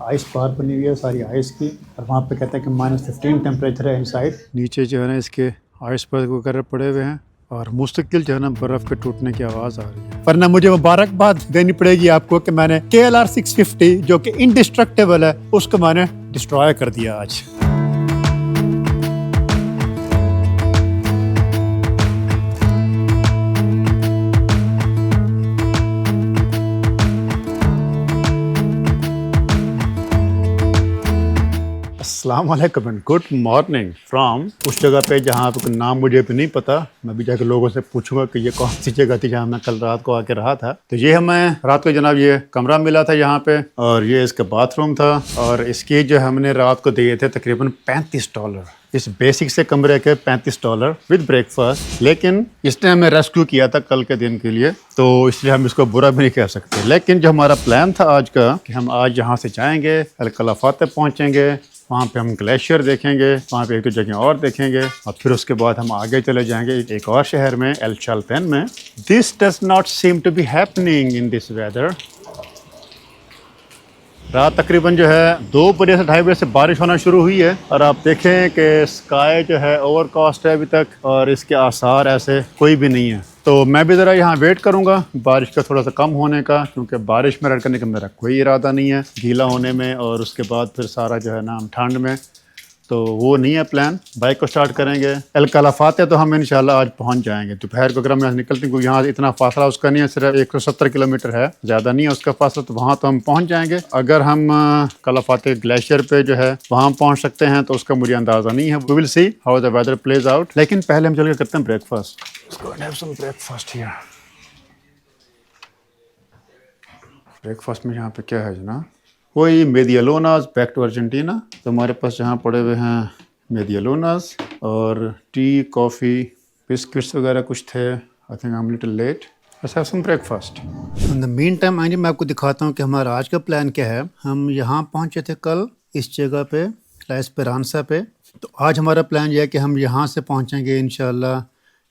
Ice बार बनी हुई है सारी आइस की, और वहाँ पे कहते हैं कि -15 टेम्परेचर है इनसाइड। नीचे जो है ना इसके आइस बर्ग वगैरह पड़े हुए हैं और मुस्तकिल जो है ना बर्फ के टूटने की आवाज़ आ रही है। पर ना मुझे मुबारकबाद देनी पड़ेगी आपको कि मैंने KLR 650 जो कि इंडिस्ट्रक्टेबल है उसको मैंने डिस्ट्रॉय कर दिया आज। अस्सलाम वालेकुम एंड गुड मॉर्निंग फ्रॉम उस जगह पे जहाँ पे नाम मुझे भी नहीं पता। मैं भी जाकर लोगों से पूछूंगा कि ये कौन सी जगह थी जहाँ मैं कल रात को आके रहा था। तो ये हमें रात को जनाब ये कमरा मिला था यहाँ पे, और ये इसका बाथरूम था, और इसकी जो हमने रात को दिए थे तकरीबन $35। इस बेसिक से कमरे के $35 विद ब्रेकफास्ट। लेकिन इसने हमें रेस्क्यू किया था कल के दिन के लिए, तो इसलिए हम इसको बुरा भी नहीं कह सकते। लेकिन जो हमारा प्लान था आज का कि हम आज यहाँ से जाएंगे, अल कलाफाते पहुँचेंगे, वहाँ पे हम ग्लेशियर देखेंगे, वहाँ पे एक दो जगह और देखेंगे, और फिर उसके बाद हम आगे चले जाएंगे एक और शहर में, एल चाल्पेन में। This does not seem to be happening in this weather. रात तकरीबन जो है 2 बजे से 2:30 बजे से बारिश होना शुरू हुई है, और आप देखें कि स्काई जो है ओवरकास्ट है अभी तक, और इसके आसार ऐसे कोई भी नहीं है। तो मैं भी ज़रा यहाँ वेट करूँगा बारिश का थोड़ा सा कम होने का, क्योंकि बारिश में रेड करने का मेरा कोई इरादा नहीं है, गीला होने में, और उसके बाद फिर सारा जो है ना ठंड में, तो वो नहीं है प्लान। बाइक को स्टार्ट करेंगे, एल कलाफाते तो हम इंशाल्लाह आज पहुंच जाएंगे दोपहर को। अगर हम यहाँ से निकलते हैं, क्योंकि यहाँ इतना फासला उसका नहीं है, सिर्फ 170 किलोमीटर है, ज़्यादा नहीं है उसका फासला, तो वहाँ तो हम पहुँच जाएंगे। अगर हम कलाफाते ग्लेशियर पे जो है वहाँ पहुँच सकते हैं तो उसका मुझे अंदाज़ा नहीं है। We will see how the weather plays out. लेकिन पहले हम चल के करते हैं ब्रेकफास्ट। ब्रेकफास्ट में यहाँ पे क्या है जना, वही मेडियालूनास बैक टू अर्जेंटीना। तो हमारे पास यहाँ पड़े हुए हैं मेडियालूनास, और टी, कॉफ़ी, बिस्किट्स वगैरह कुछ थे। I think I am little late. Let's have some breakfast. In the mean time आइए मैं आपको दिखाता हूँ कि हमारा आज का प्लान क्या है। हम यहाँ पहुँचे थे कल इस जगह पे, ला एस्पेरांसा पे। तो आज हमारा प्लान यह है कि हम यहाँ से पहुँचेंगे इंशाल्लाह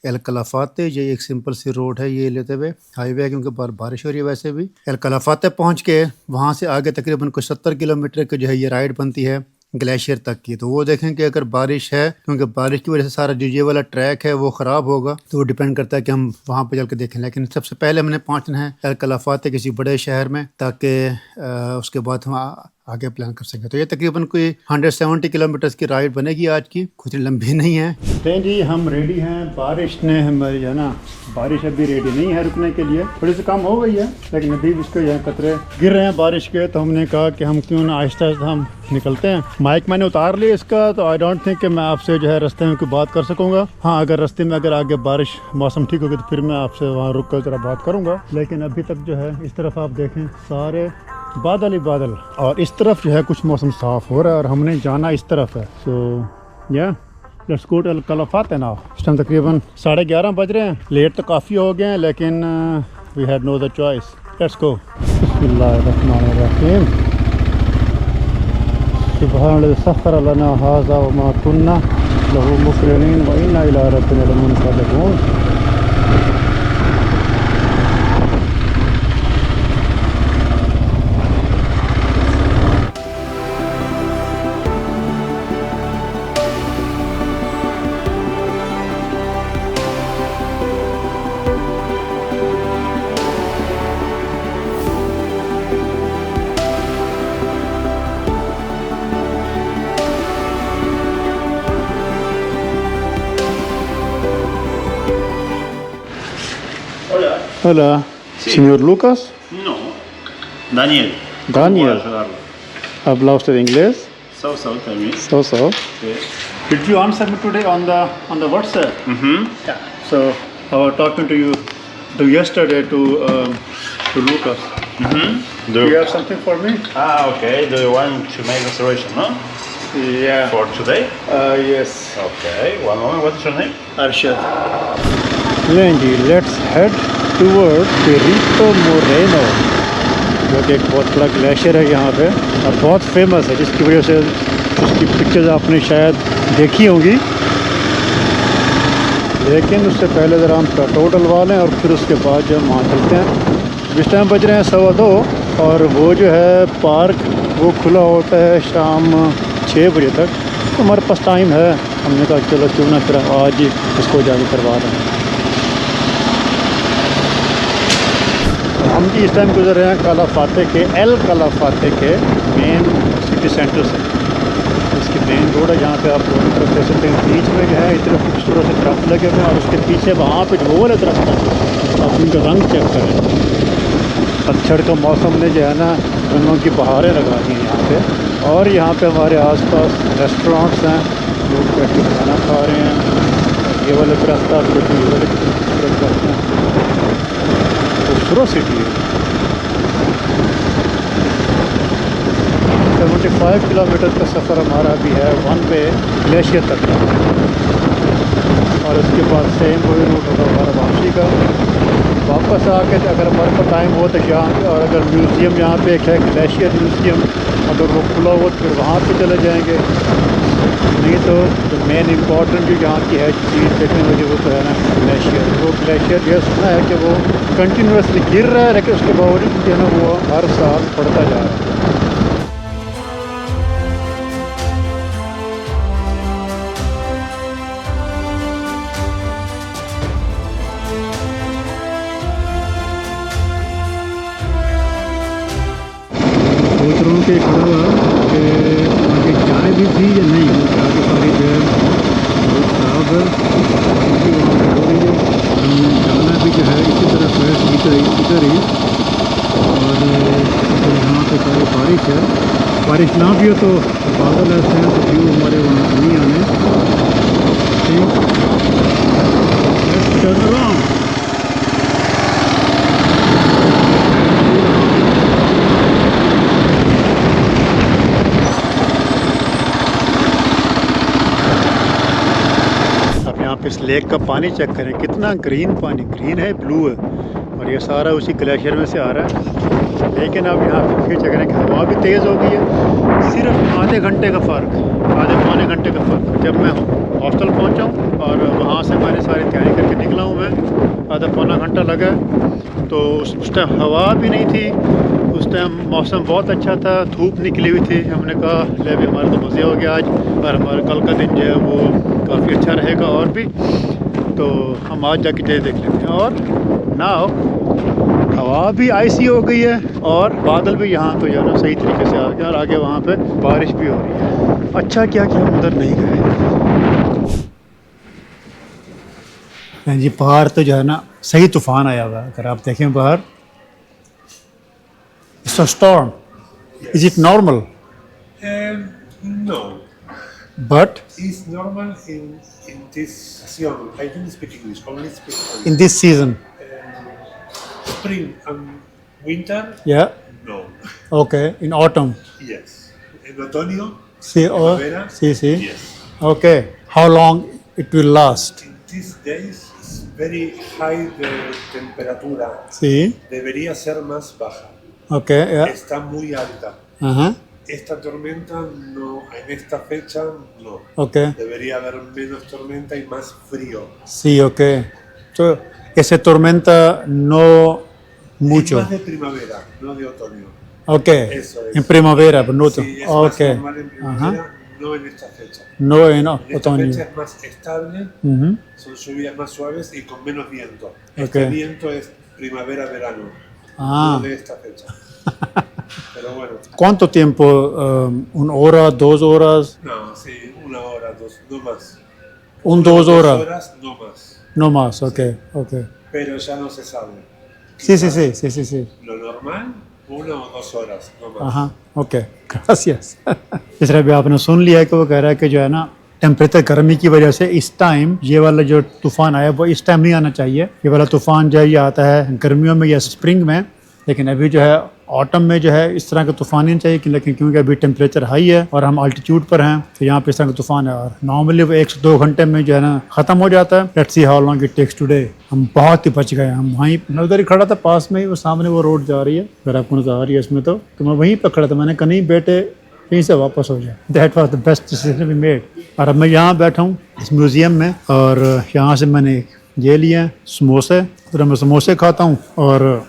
एल कलाफाते। ये एक सिंपल सी रोड है ये लेते हुए, हाईवे है क्योंकि बारिश हो रही है। वैसे भी एल कलाफाते पहुंच के वहां से आगे तकरीबन कुछ 70 किलोमीटर की जो है ये राइड बनती है ग्लेशियर तक की। तो वो देखें कि अगर बारिश है, क्योंकि बारिश की वजह से सारा जो ये वाला ट्रैक है वो ख़राब होगा, तो वो डिपेंड करता है कि हम वहाँ पे चल के देखें। लेकिन सबसे पहले हमने पहुँचना है एल कलाफाते किसी बड़े शहर में, ताकि उसके बाद हम आगे प्लान कर सकें। तो ये तकरीबन कोई 170 किलोमीटर की राइड बनेगी आज की, कुछ लंबी नहीं है। नहीं जी, हम रेडी हैं। बारिश ने हमारी है ना, बारिश अभी रेडी नहीं है रुकने के लिए, थोड़ी सी कम हो गई है, लेकिन अभी उसके यहाँ कतरे गिर रहे हैं बारिश के। तो हमने कहा कि हम क्यों ना आहिस्ता आहिस्ता हम निकलते हैं। माइक मैंने उतार लिया इसका, तो आई डोंट थिंक कि मैं आपसे जो है रास्ते में कोई बात कर सकूँगा। हाँ, अगर रास्ते में अगर आगे बारिश मौसम ठीक होगी तो फिर मैं आपसे वहाँ रुक कर ज़रा बात करूँगा। लेकिन अभी तक जो है इस तरफ आप देखें सारे बादल ही बादल, और इस तरफ जो है कुछ मौसम साफ हो रहा है, और हमने जाना इस तरफ है। सो या let's go to El Calafate now. इस टाइम तकरीबन 11:30 बज रहे हैं। लेट तो काफ़ी हो गए हैं, लेकिन we had no the choice. Let's go. बिस्मिल्लाहिर्रहमानिर्रहीम। सुब्हान सख्खर लना हाज़ा व मा कुन्ना लहू मुक़रिनीन व इन्ना इला रब्बिना लमुनक़लिबून। Hola, Sí. señor Lucas. No, Daniel. Daniel. ¿Cómo vas a ¿Habla usted inglés? So, tell me. So. Okay. Did you answer me today on the WhatsApp? Mm-hmm. Yeah. So I was talking to you yesterday to Lucas. Mm-hmm. Do you have something for me? Okay. Do you want to make reservation, no? Yeah. For today? Yes. Okay. One moment. What is your name? Arshad. लेंजी, let's head toward Perito Moreno, जो कि एक बहुत बड़ा glacier है यहाँ पे, और बहुत फेमस है, जिसकी वजह से उसकी पिक्चर्स आपने शायद देखी होंगी। लेकिन उससे पहले ज़रा हम पेट्रोल डलवा लें, और फिर उसके बाद जो हम वहाँ चलते हैं। इस टाइम बज रहे हैं 2:15, और वो जो है पार्क वो खुला होता है शाम 6 बजे तक। तो हमारे पास टाइम है, हमने कहा चलो क्यों ना फिर आज ही इसको जाके करवा रहे हैं। हम जी इस टाइम गुजर रहे हैं काला फाते के काला फाते के मेन सिटी सेंटर से। इसकी मेन रोड है जहाँ पे आप दोनों तरफ देख सकते हैं। बीच में जो है इतने खूबसूरत से दरख्त लगे हुए हैं और उसके पीछे वहाँ पे जो वो वाले दरख्त है आप उनका रंग चेक करें। पतझड़ का मौसम ने जो है ना रंगों की बहारें लगा दी हैं यहाँ पे। और यहाँ पे हमारे आसपास रेस्टोरेंट्स हैं, लोग बैठ के खाना खा रहे हैं। ये वाले दरख्त आप देखिए, ये वाले खूबसूरत दरख्त हैं, खूबसूरत सिटी है। 75 किलोमीटर का सफ़र हमारा भी है वन वे ग्लेशियर तक का। और उसके बाद सेम वही रूट होगा हमारा वापसी का। वापस आके अगर हमारे पास टाइम हो तो यहाँ, और अगर म्यूज़ियम यहाँ पे एक है ग्लेशियर म्यूज़ियम, अगर वो खुला हो तो फिर वहाँ पे चले जाएंगे। नहीं तो जो मेन इम्पॉर्टेंट जो यहाँ की है चीज़ देखने वाली वो तो है ना ग्लेशियर। वो ग्लेशियर ये सुना है कि वो कंटिन्यूसली गिर रहा है, लेकिन उसके बावजूद जो है ना वो हर साल बढ़ता जा रहा है। सोच रहा हूँ कि खड़ा हुआ कि आगे चाय भी थी या नहीं, चाय की सारी जो है बहुत ख़राब है, क्योंकि वहाँ पर हो रही है। हम जाना भी जो है इसी तरफ है, इधर ही। और यहाँ पे सारी बारिश है, बारिश ना भी हो तो बादल ऐसे हैं तो व्यू हमारे वहाँ नहीं आने। चल रहा हूँ इस लेक का पानी चेक करें, कितना ग्रीन पानी, ग्रीन है, ब्लू है, और ये सारा उसी ग्लेशियर में से आ रहा है। लेकिन अब यहाँ पे फिर चेक करें कि हवा भी तेज़ हो गई है। सिर्फ आधे घंटे का फ़र्क, आधे पौने घंटे का फ़र्क। जब मैं हॉस्टल पहुँचा हूँ और वहाँ से मैंने सारी तैयारी करके निकला हूँ, मैं आधा पौना घंटा लगा। तो उस टाइम हवा भी नहीं थी, उस टाइम मौसम बहुत अच्छा था, धूप निकली हुई थी। हमने कहा ले भी हमारा तो मज़े हो गया आज, और हमारा कल का दिन जो है वो काफ़ी अच्छा रहेगा और भी। तो हम आज जाके डे देख लेते हैं। और नाउ हवा भी आइसी हो गई है और बादल भी यहाँ तो जो है ना सही तरीके से आ गया, और आगे वहाँ पे बारिश भी हो रही है। अच्छा किया कि हम उधर नहीं गए। जी बाहर तो जो है ना सही तूफ़ान आया हुआ है, अगर आप देखें बाहर। It's a storm. Is it normal? No. But It's normal in this season. I don't speak English, only speak English. in this season, Spring and winter, yeah, no. okay. In autumn, Yes. En otoño, see, primavera, see. yes. Okay. How long it will last? In these days, it's very high the temperatura. See, Debería ser más baja. okay, yeah. Está muy alta. Uh-huh. Esta tormenta no, en esta fecha no. Okay. Debería haber menos tormenta y más frío. Sí, okay. So, ese tormenta no mucho. Es más de primavera, no de otoño. Okay. Eso es. En primavera, pero no. Sí, es Okay. más normal en primavera, no en esta fecha. No en En esta otoño. fecha es más estable, Mhm. son lluvias más suaves y con menos viento. Ok. Este viento es primavera-verano, Ah. no de esta fecha. Pero bueno, ¿Cuánto tiempo? ¿Una hora, 2 horas? no, sí, una hora, dos, no más. Dos Dos horas. horas, no más. No más, okay, okay. Pero ya no se sabe. Sí. Lo normal, 1 o 2 horas, no más. हाँ okay gracious. इस तरह भी आपने सुन लिया है कि वो कह रहा है कि जो है ना टेम्परेचर गर्मी की वजह से इस टाइम ये वाला जो तूफ़ान आया वो इस टाइम नहीं आना चाहिए। ये वाला तूफ़ान जो है ये आता है गर्मियों में या स्प्रिंग में, लेकिन अभी जो है ऑटम में जो है इस तरह का तूफ़ान नहीं चाहिए, लेकिन क्योंकि अभी टेम्परेचर हाई है और हम अल्टीट्यूड पर हैं तो यहाँ पे इस तरह का तूफ़ान है। और नॉर्मली वो 1 से 2 घंटे में जो है ना ख़त्म हो जाता है। Let's see how long it takes today. हम बहुत ही बच गए। हम वहीं मैं उधर ही खड़ा था पास में ही, वो सामने वो रोड जा रही है, अगर आपको नजर आ रही है इसमें तो मैं वहीं पर खड़ा था। मैंने कहा नहीं बेटे यहीं से वापस हो जाए। That was the best decision we made. और अब मैं यहाँ बैठा हूँ इस म्यूज़ियम में और यहाँ से मैंने ये लिए समोसे, फिर मैं समोसे खाता हूँ और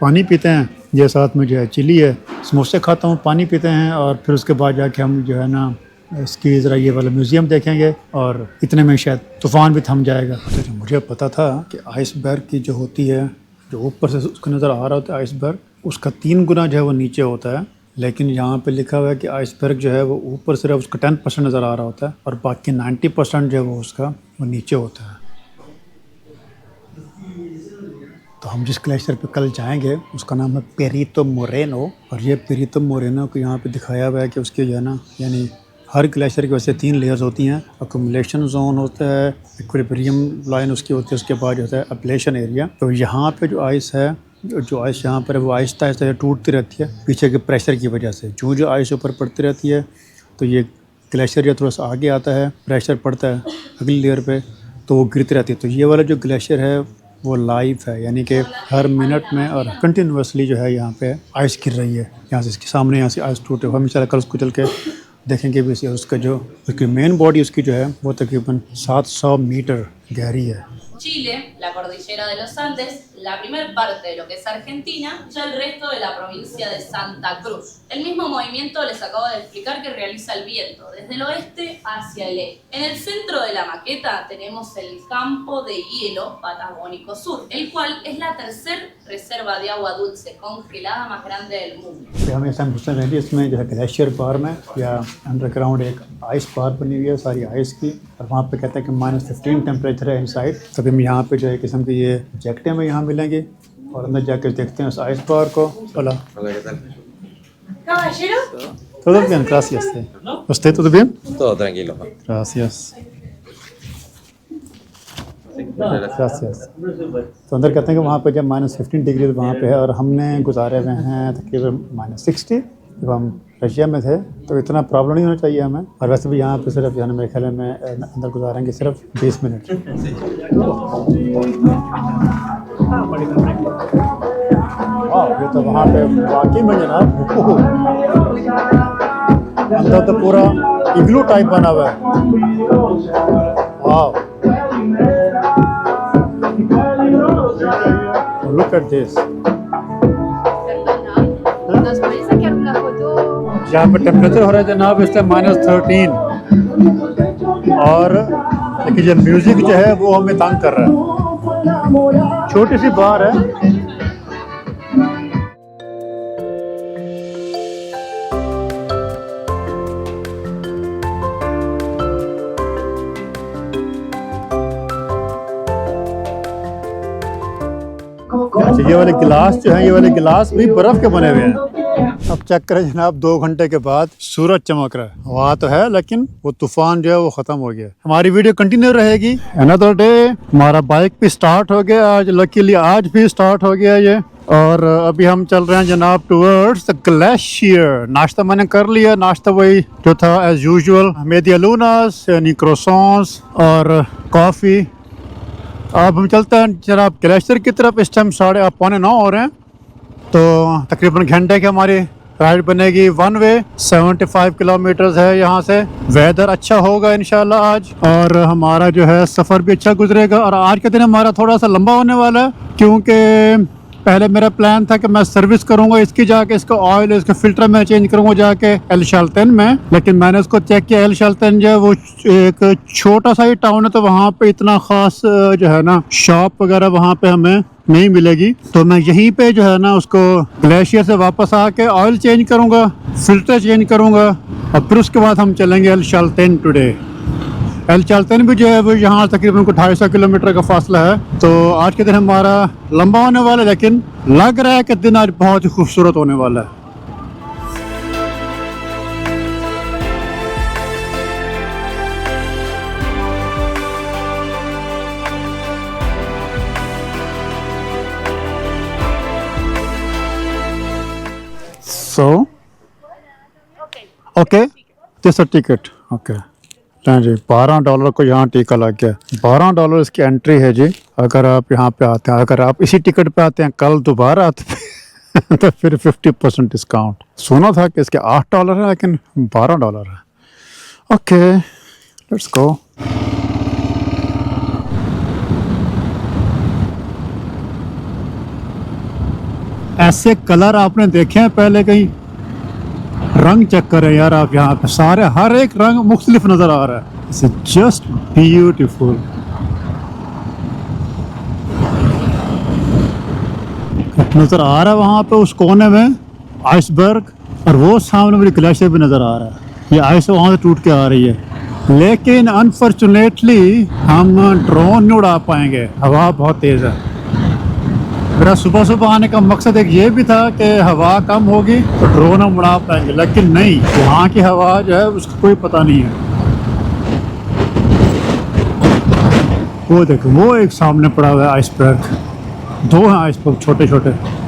पानी पीते हैं ये साथ में जो है चिली है, समोसे खाता हूँ, पानी पीते हैं और फिर उसके बाद जाके हम जो है ना इसकी ज़रा ये वाला म्यूज़ियम देखेंगे और इतने में शायद तूफ़ान भी थम जाएगा। तो मुझे पता था कि आइसबर्ग की जो होती है, जो ऊपर से उसको नज़र आ रहा होता है आइसबर्ग, उसका 3 गुना जो है वो नीचे होता है, लेकिन यहाँ पे लिखा हुआ है कि आइसबर्ग जो है वो ऊपर सिर्फ उसका 10% नज़र आ रहा होता है और बाकी 90% जो है वो उसका वो नीचे होता है। तो हम जिस ग्लेशियर पे कल जाएंगे उसका नाम है पेरितो मोरेनो, और ये पेरितो मोरेनो को यहाँ पे दिखाया हुआ है कि उसके जो है ना, यानी हर ग्लेशियर की वैसे 3 लेयर्स होती हैं। अक्यूमुलेशन जोन होता है, इक्विलिब्रियम लाइन उसकी होती है, उसके बाद जो होता है एब्लेशन एरिया। तो यहाँ पे जो आइस है, जो आइस यहाँ पर है वो आहिस्ता आहिस्ता टूटती रहती है पीछे के प्रेशर की वजह से। जो आइस ऊपर पड़ती रहती है तो ये ग्लेशियर जो थोड़ा सा आगे आता है, प्रेशर पड़ता है अगली लेयर पे तो वो गिरती रहती है। तो ये वाला जो ग्लेशियर है वो लाइव है, यानी कि हर मिनट में और कंटिन्यूसली जो है यहाँ पे आइस गिर रही है। यहाँ से इसके सामने यहाँ से आइस टूटे हुए, हम इंशाल्लाह कल उसको चल के देखेंगे भी। उसका जो उसकी मेन बॉडी उसकी जो है वो तकरीबन 700 मीटर गहरी है। Chile, la cordillera de los Andes, la primer parte de lo que es Argentina, ya el resto de la provincia de Santa Cruz. El mismo movimiento les acabo de explicar que realiza el viento, desde el oeste hacia el este. En el centro de la maqueta tenemos el campo de hielo patagónico sur, el cual es la tercera reserva de agua dulce congelada más grande del mundo. हम इस time घुसने रहेंगे इसमें जो है glacier बार में, या underground एक आइस बार बनी हुई है सारी आइस की, और वहाँ पे कहते हैं कि -15 टेम्परेचर है इनसाइड। तभी हम यहाँ पे जो है किस्म की ये जैकेटें हमें यहाँ मिलेंगी और अंदर जाकर देखते हैं उस आइस बार को। Hola. Caballero, Todo bien, gracias. ¿Usted todo bien? Todo tranquilo, Juan. Gracias. Gracias. तो अंदर कहते हैं कि वहाँ पे जब -15 डिग्री वहाँ पे है और हमने गुजारे हुए हैं तकरीबन -60 जब हम रशिया में थे, तो इतना प्रॉब्लम नहीं होना चाहिए हमें। और वैसे भी यहाँ पे सिर्फ जो है मेरे ख्याल में अंदर गुजारेंगे सिर्फ 20 मिनट। ये तो वहाँ पे वाकई में जनाब अंदर तो पूरा इग्लू टाइप बना हुआ है। वाह, look at this. Perdona, ¿nos puedes sacar una foto? यहाँ पर टेम्परेचर हो रहा है जनाब इस टाइम -13, और लेकिन ये म्यूजिक जो है वो हमें तंग कर रहा है। छोटी सी बार है। अच्छा, ये वाले गिलास जो है, ये वाले गिलास भी बर्फ के बने हुए हैं। अब चेक करें जनाब, 2 घंटे के बाद सूरज चमक रहा है। वहाँ तो है लेकिन वो तूफान जो है वो ख़त्म हो गया। हमारी वीडियो कंटिन्यू रहेगी। अनदर डे, हमारा बाइक भी स्टार्ट हो गया आज, लकीली आज भी स्टार्ट हो गया ये। और अभी हम चल रहे हैं जनाब टुवर्ड्स द ग्लेशियर। नाश्ता मैंने कर लिया, नाश्ता वही जो था एज यूजुअल, मेडियालूनास यानी क्रोसॉन्स और कॉफ़ी। अब हम चलते हैं जनाब ग्लेशियर की तरफ। इस टाइम 8:45 हो रहे हैं, तो तकरीबन घंटे की हमारी राइड बनेगी। 1 वे 75 किलोमीटर्स है यहाँ से। वेदर अच्छा होगा इंशाल्लाह आज, और हमारा जो है सफ़र भी अच्छा गुजरेगा। और आज का दिन हमारा थोड़ा सा लंबा होने वाला है, क्योंकि पहले मेरा प्लान था कि मैं सर्विस करूंगा इसकी, जाके इसका ऑयल इसका फिल्टर मैं चेंज करूंगा जाके एल शाल्टेन में। लेकिन मैंने उसको चेक किया, एल शाल्टेन जो है वो एक छोटा सा ही टाउन है, तो वहाँ पे इतना ख़ास जो है ना शॉप वगैरह वहाँ पे हमें नहीं मिलेगी। तो मैं यहीं पे जो है ना उसको ग्लेशियर से वापस आके ऑयल चेंज करूँगा, फिल्टर चेंज करूँगा, और फिर उसके बाद हम चलेंगे एल शाल्टेन टुडे। एल शाल्टेन भी जो है वो यहाँ तकरीबन 250 किलोमीटर का फासला है। तो आज के दिन हमारा लंबा होने वाला है, लेकिन लग रहा है कि दिन आज बहुत ही खूबसूरत होने वाला है। So, okay, this a ticket, okay. जी $12 को यहाँ टीका लग गया। $12 इसकी एंट्री है जी। अगर आप यहाँ पे आते हैं, अगर आप इसी टिकट पे आते हैं कल दोबारा आते तो फिर 50% डिस्काउंट। सुना था कि इसके $8 है, लेकिन $12 है। Okay, let's go. ऐसे कलर आपने देखे हैं पहले कहीं? रंग चेक करें यार आप, यहाँ पे सारे हर एक रंग मुख्तलिफ नज़र आ रहा है। It's just beautiful. नज़र आ रहा है वहाँ पे उस कोने में आइसबर्ग, और वो सामने मेरी ग्लेशियर भी नज़र आ रहा है। ये आइस वहाँ से टूट के आ रही है, लेकिन अनफॉर्चुनेटली हम ड्रोन नहीं उड़ा पाएंगे, हवा बहुत तेज़ है। मेरा सुबह सुबह आने का मकसद एक ये भी था कि हवा कम होगी तो ड्रोन हम उड़ा पाएंगे, लेकिन नहीं, वहाँ की हवा जो है उसका कोई पता नहीं है। वो देखो, वो एक सामने पड़ा हुआ है आइसबर्ग, 2 हैं आइसबर्ग छोटे छोटे।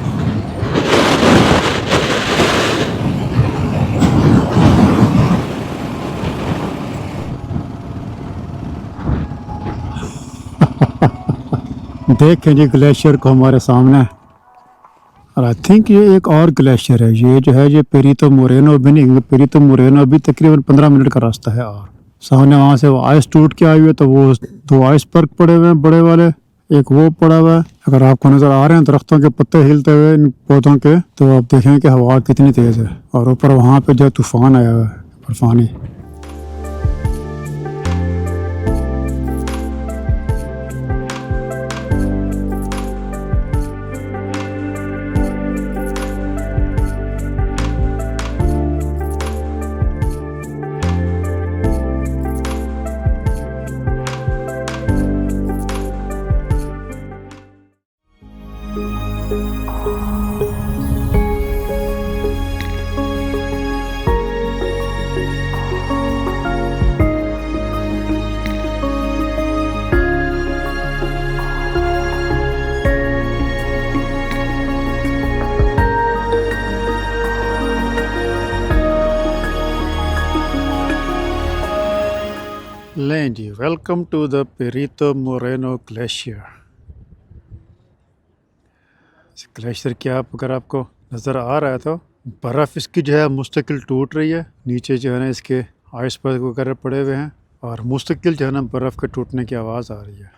देखें जी ग्लेशियर को हमारे सामने, और आई थिंक ये एक और ग्लेशियर है, ये जो है ये पेरितो मोरेनो भी नहीं, पेरितो मोरेनो भी तकरीबन 15 मिनट का रास्ता है। और सामने वहाँ से वो आइस टूट के आई हुई है, तो वो 2 आइसबर्ग पड़े हुए हैं बड़े वाले, एक वो पड़ा हुआ है। अगर आपको नज़र आ रहे हैं दरख्तों के पत्ते हिलते हुए इन पौधों के, तो आप देखें कि हवा कितनी तेज़ है, और ऊपर वहाँ पे जो तूफान आया हुआ है, बर्फानी। लें जी, welcome to the Perito Moreno glacier. इस ग्लेशियर की अगर आपको नज़र आ रहा है तो बर्फ़ इसकी जो है मुस्तकिल टूट रही है, नीचे जो है ना इसके आइसबर्ग वगैरह पड़े हुए हैं, और मुस्तकिल जो है ना बर्फ़ के टूटने की आवाज़ आ रही है।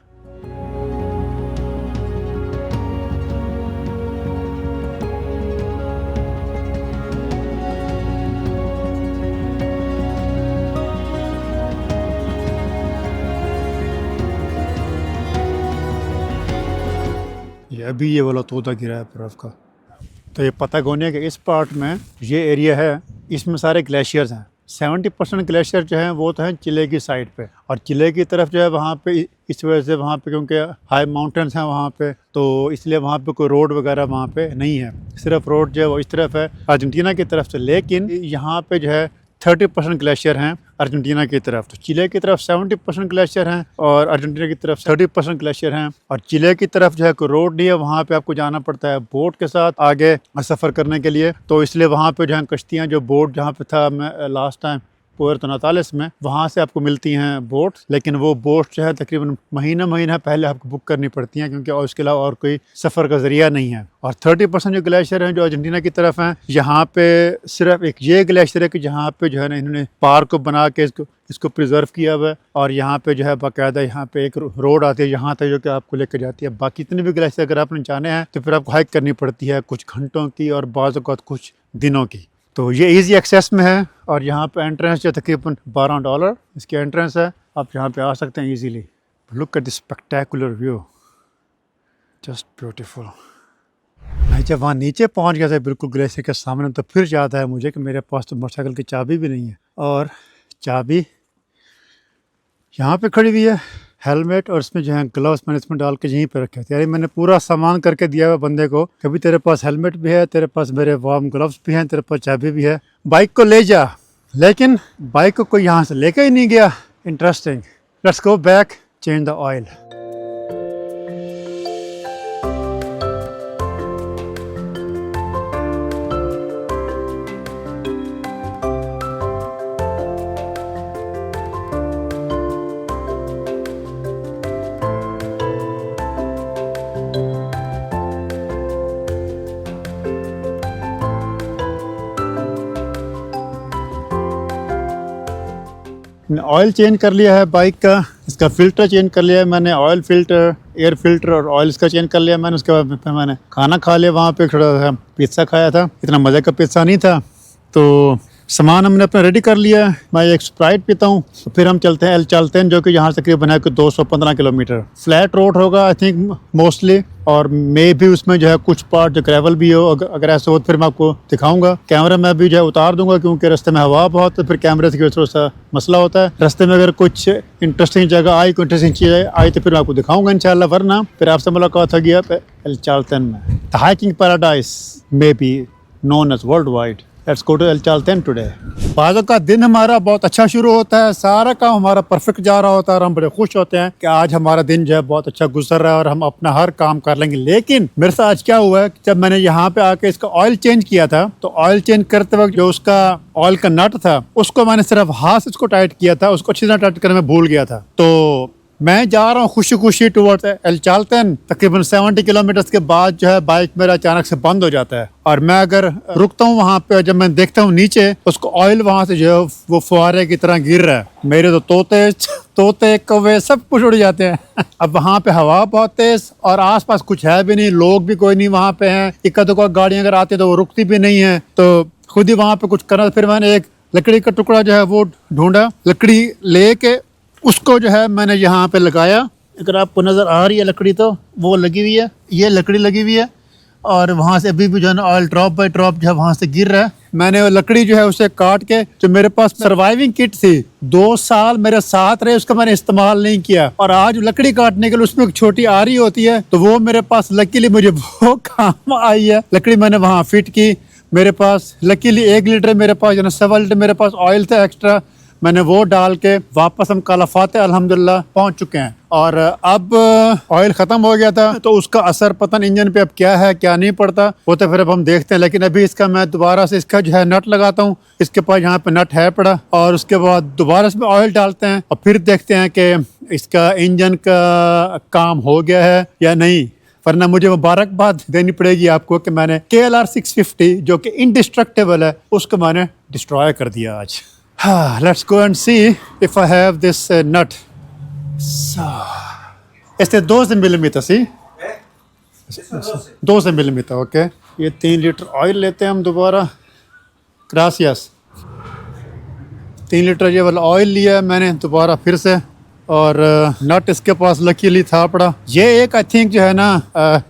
अभी ये वाला तोता गिरा है बर्फ़ का। तो ये पतागोनिया के इस पार्ट में ये एरिया है, इसमें सारे ग्लेशियर्स हैं। 70% ग्लेशियर जो हैं वो तो हैं चिले की साइड पे, और चिले की तरफ जो है वहाँ पे इस वजह से वहाँ पे क्योंकि हाई माउंटेन्स हैं वहाँ पे, तो इसलिए वहाँ पे कोई रोड वगैरह वहाँ पे नहीं है। सिर्फ रोड जो है वो इस तरफ है अर्जेंटीना की तरफ से, लेकिन यहाँ पे जो है 30% ग्लेशियर हैं अर्जेंटीना की तरफ। तो चिले की तरफ 70% ग्लेशियर हैं और अर्जेंटीना की तरफ 30% ग्लेशियर हैं। और चिले की तरफ जो है कोई रोड नहीं है, वहाँ पे आपको जाना पड़ता है बोट के साथ आगे सफ़र करने के लिए। तो इसलिए वहाँ पे जो है कश्तियाँ, जो बोट जहाँ पे था मैं लास्ट टाइम पुएर्तो नातालेस में, वहाँ से आपको मिलती हैं बोट, लेकिन वो बोट जो है तकरीबन महीना पहले आपको बुक करनी पड़ती हैं, क्योंकि उसके अलावा और कोई सफ़र का ज़रिया नहीं है। और 30% जो ग्लेशियर हैं जो अर्जेंटीना की तरफ हैं, यहाँ पे सिर्फ एक ये ग्लेशियर है कि जहाँ पे जो है ना इन्होंने पार्क को बना के इसको प्रिजर्व किया हुआ है, और यहाँ पे जो है बाकायदा यहाँ पे एक रोड आती है यहाँ तक जो कि आपको लेकर जाती है। बाकी इतने भी ग्लेशियर अगर आपने जाने हैं तो फिर आपको हाइक करनी पड़ती है कुछ घंटों की और बाज़ औक़ात कुछ दिनों की। तो ये इजी एक्सेस में है, और यहाँ पे एंट्रेंस जो तकरीबन $12 इसकी एंट्रेंस है, आप यहाँ पे आ सकते हैं easily. Look at this spectacular view, just beautiful. मैं जब वहाँ नीचे पहुँच गया था बिल्कुल ग्लेशियर के सामने, तो फिर याद आया मुझे कि मेरे पास तो मोटरसाइकिल की चाबी भी नहीं है, और चाबी यहाँ पे खड़ी हुई है, हेलमेट, और इसमें जो है ग्लव्स मैंने इसमें डाल के यहीं पे रखे थे। यानी मैंने पूरा सामान करके दिया हुआ बंदे को, कभी तेरे पास हेलमेट भी है, तेरे पास मेरे वार्म ग्लव्स भी हैं, तेरे पास चाबी भी है, बाइक को ले जा। लेकिन बाइक को कोई यहाँ से लेकर ही नहीं गया। Interesting. Let's go back, change the oil. Oil change कर लिया है बाइक का, इसका फ़िल्टर चेंज कर लिया मैंने, ऑयल फ़िल्टर, एयर फ़िल्टर और ऑयल इसका चेंज कर लिया मैंने। उसके बाद फिर मैंने खाना खा लिया, वहाँ पे थोड़ा पिज़्ज़ा खाया था, इतना मज़े का पिज़्ज़ा नहीं था। तो सामान हमने अपना रेडी कर लिया, मैं एक स्प्राइट पीता हूँ, तो फिर हम चलते हैं एल चालतेन, जो कि यहाँ से करीबन है कि 215 किलोमीटर। फ्लैट रोड होगा आई थिंक मोस्टली, और मे भी उसमें जो है कुछ पार्ट जो ग्रेवल भी हो। अगर ऐसा हो तो फिर मैं आपको दिखाऊंगा। कैमरा मैं भी जो है उतार दूंगा, क्योंकि रास्ते में हवा बहुत है, फिर कैमरे से थोड़ा सा मसला होता है। रास्ते में अगर कुछ इंटरेस्टिंग जगह आई, कोई इंटरेस्टिंग चीज़ आई तो फिर मैं आपको दिखाऊंगा इंशाल्लाह, वरना फिर आपसे मुलाकात होगी एल चालतेन में। The hiking paradise may be known as worldwide. Let's go to El Chalten today. बाज़ों का दिन हमारा बहुत अच्छा शुरू होता है, सारा काम हमारा परफेक्ट जा रहा होता है और हम बड़े खुश होते हैं कि आज हमारा दिन जो है बहुत अच्छा गुजर रहा है और हम अपना हर काम कर लेंगे। लेकिन मेरे साथ आज क्या हुआ है, जब मैंने यहाँ पे आके इसका ऑयल चेंज किया था, तो ऑयल चेंज करते वक्त जो उसका ऑयल का नट था, उसको मैंने सिर्फ हाथ से उसको टाइट किया था, उसको अच्छी तरह टाइट करने में भूल गया था। तो मैं जा रहा हूँ खुशी खुशी टुवर्ड्स एल चालतेन। तकरीबन 70 किलोमीटर के बाद जो है बाइक मेरा अचानक से बंद हो जाता है, और मैं अगर रुकता हूँ वहाँ पे, जब मैं देखता हूँ नीचे उसको ऑयल वहाँ से जो है वो फुहारे की तरह गिर रहा है। मेरे तो तोते कौवे सब कुछ उड़ जाते हैं। अब वहाँ पे हवा बहुत तेज और आसपास कुछ है भी नहीं, लोग भी कोई नहीं वहाँ पे हैं। इक्का दुक्का गाड़ियाँ अगर आती है तो वो रुकती भी नहीं है, तो खुद ही वहाँ पे कुछ करना। फिर मैंने एक लकड़ी का टुकड़ा जो है वो ढूंढा, लकड़ी लेके उसको जो है मैंने यहाँ पे लगाया। अगर आपको नज़र आ रही है लकड़ी, तो वो लगी हुई है, ये लकड़ी लगी हुई है, और वहाँ से अभी भी जो है ना ऑयल ड्रॉप बाय ड्रॉप जो है वहाँ से गिर रहा है। मैंने वो लकड़ी जो है उसे काट के, जो मेरे पास सर्वाइविंग किट थी, 2 साल मेरे साथ रहे, उसका मैंने इस्तेमाल नहीं किया, और आज लकड़ी काटने के लिए उसमें एक छोटी आरी होती है, तो वो मेरे पास लकीली मुझे वो काम आई है। लकड़ी मैंने वहाँ फिट की, मेरे पास लकीली 1 लीटर मेरे पास जो है 7 लीटर मेरे पास ऑयल था एक्स्ट्रा, मैंने वो डाल के वापस हम काला फाते अल्हम्दुलिल्लाह पहुंच चुके हैं। और अब ऑयल ख़त्म हो गया था, तो उसका असर पता नहीं इंजन पे अब क्या है क्या नहीं पड़ता, वो तो फिर अब हम देखते हैं। लेकिन अभी इसका मैं दोबारा से इसका जो है नट लगाता हूँ, इसके पास यहाँ पे नट है पड़ा, और उसके बाद दोबारा इसमें ऑयल डालते हैं और फिर देखते हैं कि इसका इंजन का काम हो गया है या नहीं। वरना मुझे मुबारकबाद देनी पड़ेगी आपको कि मैंने KLR 650 जो कि इंडिस्ट्रक्टेबल है, उसको मैंने डिस्ट्रॉय कर दिया आज। Let's go and see if I have this nut. So, este 12 millimetre C 12 millimetre, okay. ये 3 लीटर ऑयल लेते हैं हम दोबारा। ग्रासियस। 3 लीटर ये वाला ऑयल लिया है मैंने दोबारा फिर से, और नट इसके पास लकीली था पड़ा। ये एक आई थिंक जो है ना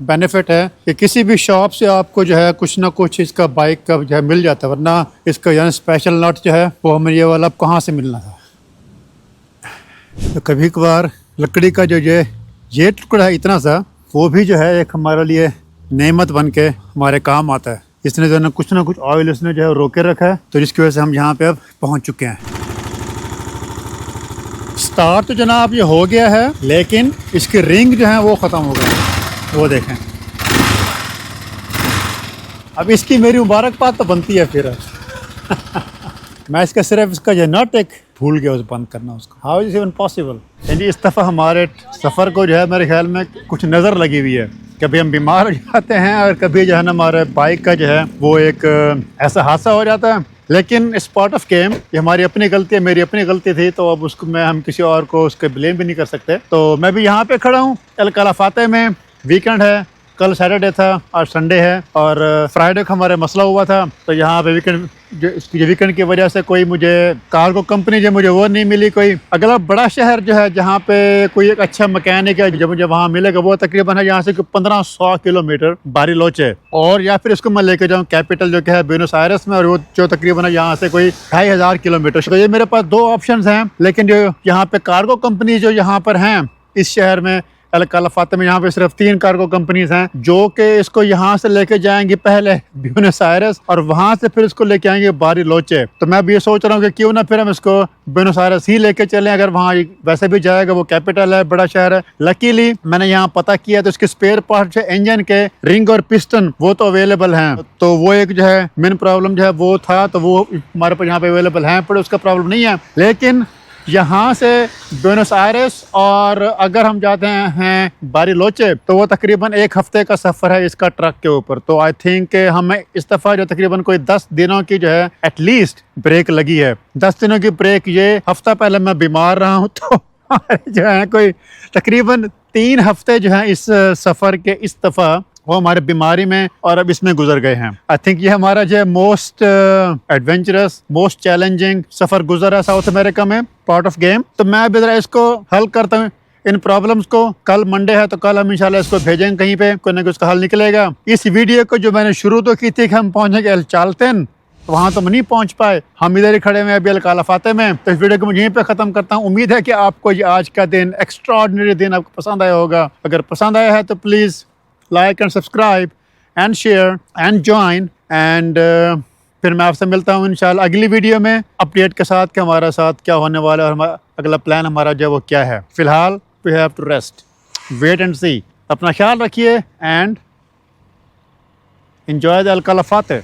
बेनिफिट है कि किसी भी शॉप से आपको जो है कुछ ना कुछ इसका बाइक का जो है मिल जाता है, वरना इसका यानी स्पेशल नट जो है वो हमें ये वाला अब कहाँ से मिलना था। तो कभी कभार लकड़ी का जो ये टुकड़ा है इतना सा, वो भी जो है एक हमारे लिए नेमत बन के हमारे काम आता है। इसने जो है ना कुछ ऑयल इसने जो है रोके रखा है, तो जिसकी वजह से हम यहाँ पे अब पहुँच चुके हैं। स्टार्ट तो जनाब ये हो गया है, लेकिन इसकी रिंग जो है वो ख़त्म हो गई, वो देखें। अब इसकी मेरी मुबारकबाद तो बनती है फिर। मैं इसका सिर्फ इसका जो नट एक भूल गया उसे बंद करना उसको। How is even possible. यानी इस दफ़ा हमारे सफ़र को जो है मेरे ख्याल में कुछ नज़र लगी हुई है। कभी हम बीमार हो जाते हैं और कभी जो है ना हमारे बाइक का जो है वो एक ऐसा हादसा हो जाता है। लेकिन इस पार्ट ऑफ गेम, ये हमारी अपनी गलती है, मेरी अपनी गलती थी, तो अब उसको हम किसी और को उसके ब्लेम भी नहीं कर सकते। तो मैं भी यहाँ पे खड़ा हूँ अल काला फाते में। वीकेंड है, कल सैटरडे था, आज संडे है, और फ्राइडे को हमारे मसला हुआ था, तो यहाँ पे वीकेंड की वजह से कोई मुझे कार्गो कंपनी जो मुझे वो नहीं मिली। कोई अगला बड़ा शहर जो है जहाँ पे कोई एक अच्छा मैकेनिक है जो मुझे वहाँ मिलेगा, वो तकरीबन है यहाँ से 1500 किलोमीटर बारिलोचे, और या फिर इसको मैं लेके जाऊँ कैपिटल जो कि है ब्यूनस आयरस में, और वो जो तकरीबन है यहाँ से कोई 2500 किलोमीटर। तो ये मेरे पास 2 ऑप्शंस हैं। लेकिन जो यहाँ पे कार्गो कंपनी जो यहाँ पर हैं इस शहर में अल काला फाते में, यहाँ पे सिर्फ 3 कार्गो कंपनीज हैं जो कि इसको यहाँ से लेके जाएंगी पहले ब्यूनस आयरस, और वहाँ से फिर इसको लेके आएंगे बारिलोचे। तो मैं अब ये सोच रहा हूँ कि क्यों ना फिर हम इसको ब्यूनस आयरस ही लेके चलें, अगर वहाँ वैसे भी जाएगा, वो कैपिटल है, बड़ा शहर है। लकीली मैंने यहाँ पता किया तो इसके स्पेयर पार्ट है, इंजन के रिंग और पिस्टन, वो तो अवेलेबल हैं। तो वो एक जो है मेन प्रॉब्लम जो है वो था, तो वो हमारे पास यहाँ पे अवेलेबल हैं, पर उसका प्रॉब्लम नहीं है। लेकिन यहाँ से ब्यूनस आयरस और अगर हम जाते हैं बारिलोचे, तो वो तकरीबन 1 हफ्ते का सफ़र है इसका ट्रक के ऊपर। तो आई थिंक हमें इस दफ़ा जो तकरीबन कोई 10 दिनों की जो है एटलीस्ट ब्रेक लगी है। 10 दिनों की ब्रेक। ये हफ्ता पहले मैं बीमार रहा हूँ, तो हमारे जो है कोई तकरीबन 3 हफ्ते जो है इस सफ़र के इस दफ़ा वो हमारे बीमारी में और अब इसमें गुजर गए हैं। आई थिंक ये हमारा जो है मोस्ट एडवेंचरस मोस्ट चैलेंजिंग सफ़र गुजरा साउथ अमेरिका में, पार्ट ऑफ गेम। तो मैं अभी ज़रा इसको हल करता हूँ इन प्रॉब्लम्स को। कल मंडे है तो कल हम इंशाल्लाह इसको भेजेंगे कहीं पे, कोई ना कोई उसका हल निकलेगा। इस वीडियो को जो मैंने शुरू तो की थी कि हम पहुँचेंगे अल चालतन, वहाँ तो हम नहीं पहुँच पाए, हम इधर ही खड़े हुए अभी अल कालाफाते में। तो इस वीडियो को मैं यहीं पे ख़त्म करता हूँ। उम्मीद है कि आपको ये आज का दिन एक्स्ट्राऑर्डिनरी दिन आपको पसंद आया होगा। अगर पसंद आया है तो please like and subscribe and share and join and फिर मैं आपसे मिलता हूँ इंशाल्लाह अगली वीडियो में अपडेट के साथ कि हमारे साथ क्या होने वाला है और हमारा अगला प्लान हमारा जो है वो क्या है। फ़िलहाल we have to rest, wait and see. अपना ख्याल रखिए and enjoy the Al Kalafate.